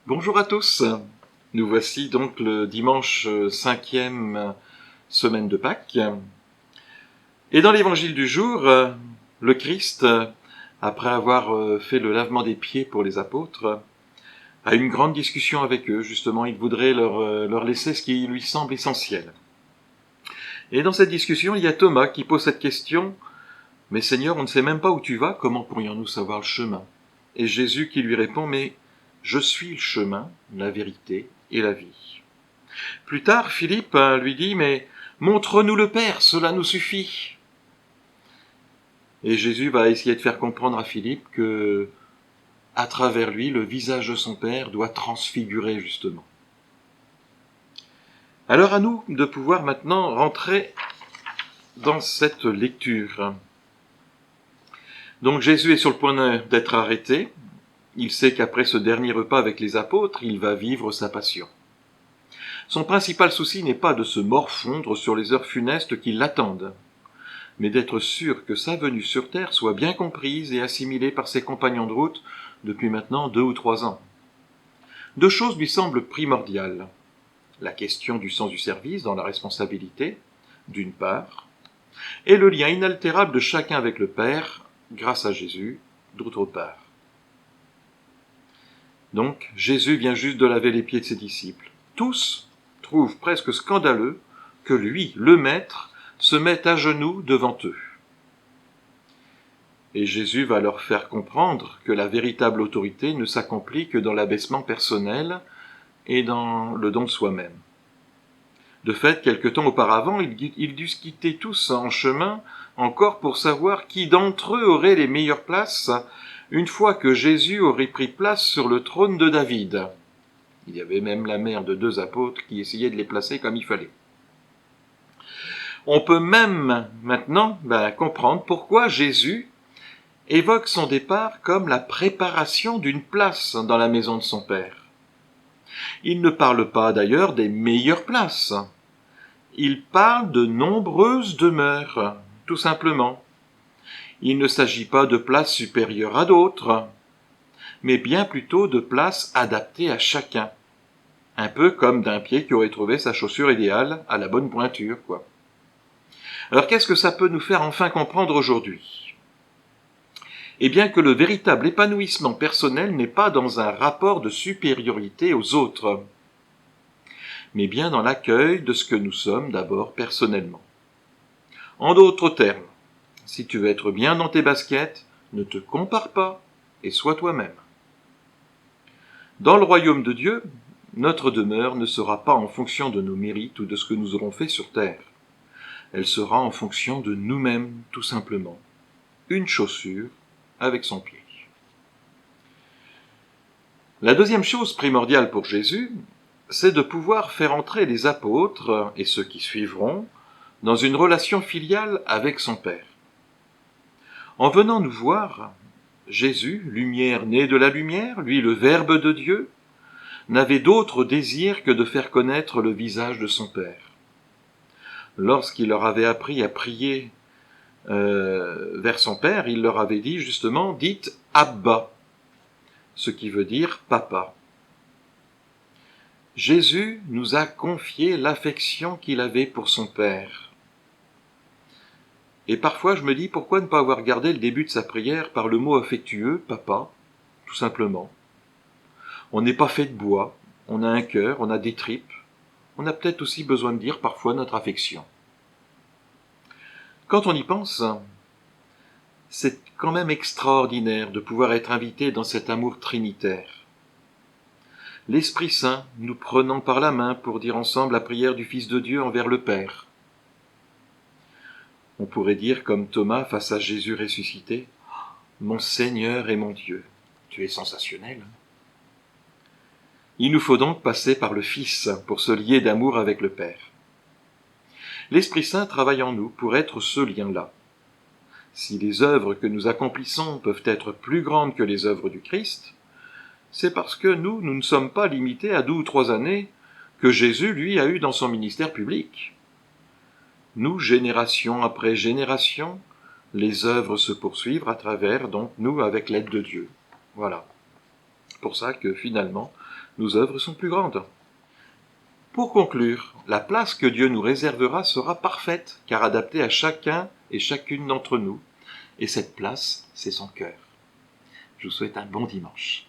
Bonjour à tous. Nous voici donc le dimanche 5e semaine de Pâques. Et dans l'évangile du jour, le Christ, après avoir fait le lavement des pieds pour les apôtres, a une grande discussion avec eux. Justement, il voudrait leur laisser ce qui lui semble essentiel. Et dans cette discussion, il y a Thomas qui pose cette question: « Mais Seigneur, on ne sait même pas où tu vas, comment pourrions-nous savoir le chemin ?» Et Jésus qui lui répond: « Mais je suis le chemin, la vérité et la vie. » Plus tard, Philippe lui dit: « Mais montre-nous le Père, cela nous suffit. » Et Jésus va essayer de faire comprendre à Philippe que, à travers lui, le visage de son Père doit transfigurer justement. Alors à nous de pouvoir maintenant rentrer dans cette lecture. Donc Jésus est sur le point d'être arrêté. Il sait qu'après ce dernier repas avec les apôtres, il va vivre sa passion. Son principal souci n'est pas de se morfondre sur les heures funestes qui l'attendent, mais d'être sûr que sa venue sur terre soit bien comprise et assimilée par ses compagnons de route depuis maintenant 2 ou 3 ans. 2 choses lui semblent primordiales. La question du sens du service dans la responsabilité, d'une part, et le lien inaltérable de chacun avec le Père, grâce à Jésus, d'autre part. Donc, Jésus vient juste de laver les pieds de ses disciples. Tous trouvent presque scandaleux que lui, le Maître, se mette à genoux devant eux. Et Jésus va leur faire comprendre que la véritable autorité ne s'accomplit que dans l'abaissement personnel et dans le don de soi-même. De fait, quelque temps auparavant, ils durent quitter tous en chemin encore pour savoir qui d'entre eux aurait les meilleures places une fois que Jésus aurait pris place sur le trône de David. Il y avait même la mère de 2 apôtres qui essayait de les placer comme il fallait. On peut même maintenant comprendre pourquoi Jésus évoque son départ comme la préparation d'une place dans la maison de son Père. Il ne parle pas d'ailleurs des meilleures places. Il parle de nombreuses demeures, tout simplement. Il ne s'agit pas de places supérieures à d'autres, mais bien plutôt de places adaptées à chacun. Un peu comme d'un pied qui aurait trouvé sa chaussure idéale à la bonne pointure, quoi. Alors qu'est-ce que ça peut nous faire enfin comprendre aujourd'hui ? Eh bien que le véritable épanouissement personnel n'est pas dans un rapport de supériorité aux autres, mais bien dans l'accueil de ce que nous sommes d'abord personnellement. En d'autres termes, si tu veux être bien dans tes baskets, ne te compare pas et sois toi-même. Dans le royaume de Dieu, notre demeure ne sera pas en fonction de nos mérites ou de ce que nous aurons fait sur terre. Elle sera en fonction de nous-mêmes, tout simplement. Une chaussure avec son pied. La deuxième chose primordiale pour Jésus, c'est de pouvoir faire entrer les apôtres et ceux qui suivront dans une relation filiale avec son Père. En venant nous voir, Jésus, lumière née de la lumière, lui le Verbe de Dieu, n'avait d'autre désir que de faire connaître le visage de son Père. Lorsqu'il leur avait appris à prier vers son Père, il leur avait dit justement « Dites Abba », ce qui veut dire « Papa ». Jésus nous a confié l'affection qu'il avait pour son Père. Et parfois je me dis, pourquoi ne pas avoir gardé le début de sa prière par le mot affectueux, papa, tout simplement. On n'est pas fait de bois, on a un cœur, on a des tripes, on a peut-être aussi besoin de dire parfois notre affection. Quand on y pense, c'est quand même extraordinaire de pouvoir être invité dans cet amour trinitaire. L'Esprit Saint nous prenant par la main pour dire ensemble la prière du Fils de Dieu envers le Père. On pourrait dire comme Thomas face à Jésus ressuscité, « Mon Seigneur et mon Dieu, tu es sensationnel. » Il nous faut donc passer par le Fils pour se lier d'amour avec le Père. L'Esprit Saint travaille en nous pour être ce lien-là. Si les œuvres que nous accomplissons peuvent être plus grandes que les œuvres du Christ, c'est parce que nous ne sommes pas limités à 2 ou 3 années que Jésus, lui, a eu dans son ministère public. Nous, génération après génération, les œuvres se poursuivent à travers, donc nous, avec l'aide de Dieu. Voilà. C'est pour ça que finalement, nos œuvres sont plus grandes. Pour conclure, la place que Dieu nous réservera sera parfaite, car adaptée à chacun et chacune d'entre nous. Et cette place, c'est son cœur. Je vous souhaite un bon dimanche.